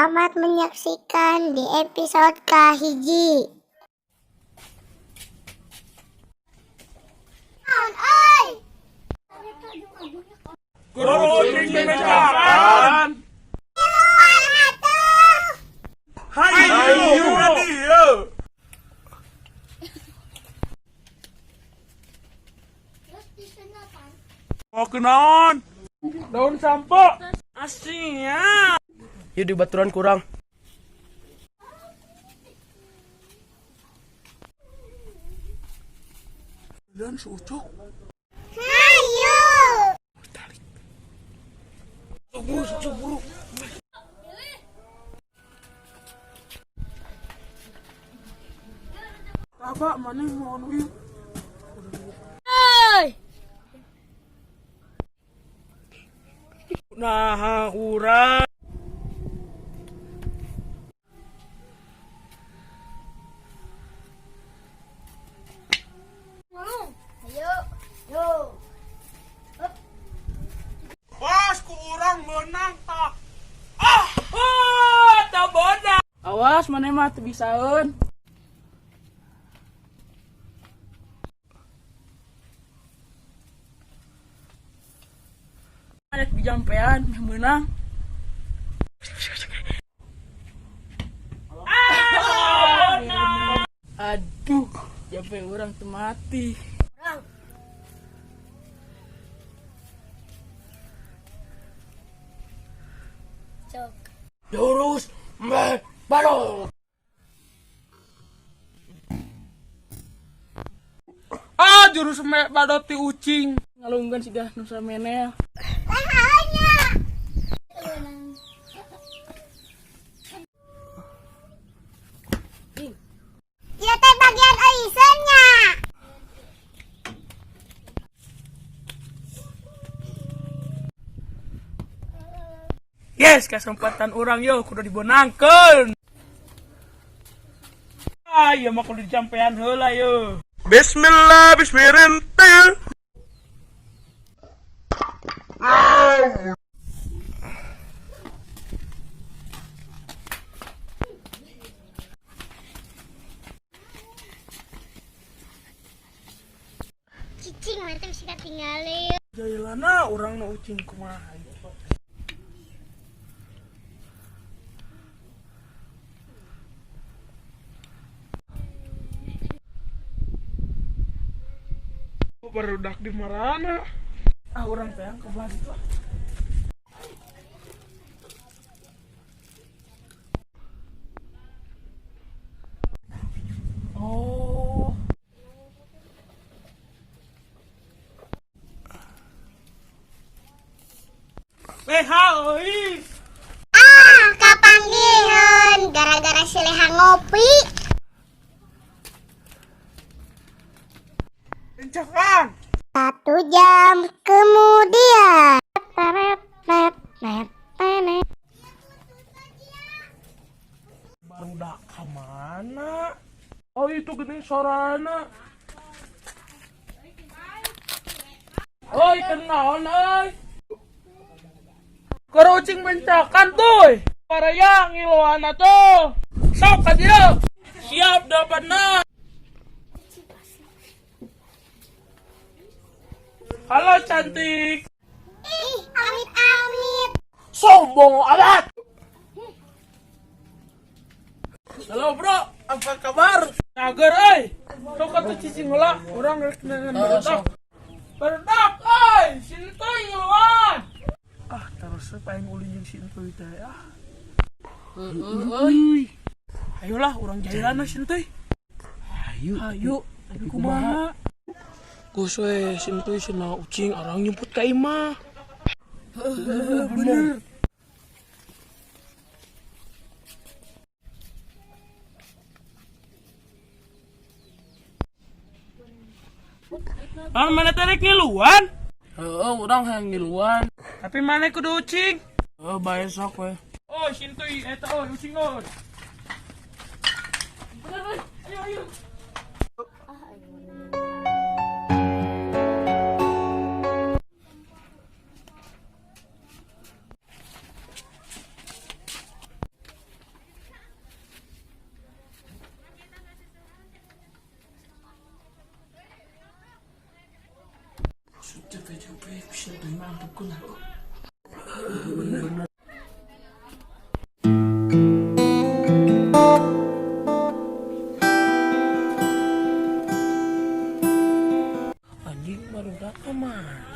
Selamat menyaksikan di episode kahiji. Kucing mencakan. Hayu dia. Mau kenaon? Daun sampo. Aslinya. Yuk di baturan kurang. Dan sucuk. Hayu. Buru. Apa mana mau anu? Nah, urang. Pas ku urang menang tak. Tak bodoh. Awas mana mah teu bisaeun. Ada di jampean yang menang. Aduh, jampe orang teu mati. Jurus balok. Jurus badot ti ucing. Ngalungkeun siga nusa menel. Ieu teh bagian euiseunnya. Yes, kesempatan orang yo kudu dibonangkeun. Ieu mah kudu dijampean heula yo. Bismillah, bismillah. Cicing mah teh siga tinggalin. Jailana urang nu ucing kumaha. Barudak di marana. Urang teh ke belah ditu. Oh. Haoi. Kapanggiheun gara-gara si Leha ngopi. Pencakan. 1 jam kemudian. Barudak ka mana? Oh, itu geuning sorana. Oi, kenaon euy? Kerucing mencakan tuh. Paraya ngiloana tuh. Sok ka dieu. Siap dapatna. Halo cantik. Ih, amit-amit. Sombong amat. Halo bro, apa kabar? Cager euy. Sok atuh cicing heula, urang rek nengan barudak. Barudak euy, sini teh ngiluan. Terus paling ulin jeung si entuy teh euy. Ayolah urang jailana si entuy. Hayu. Tapi kumaha? Geus we si entuy cenah ucing arang nyemput ka imah. Bener. Mana teh rek ngiluan? Heeh, urang hayang ngiluan. Tapi mana kudu ucing? Bae sok we. Oh, sintuy eta ucing oi. Ayo. Capek-capek bisa mantap kan. Anjing baru datang mah.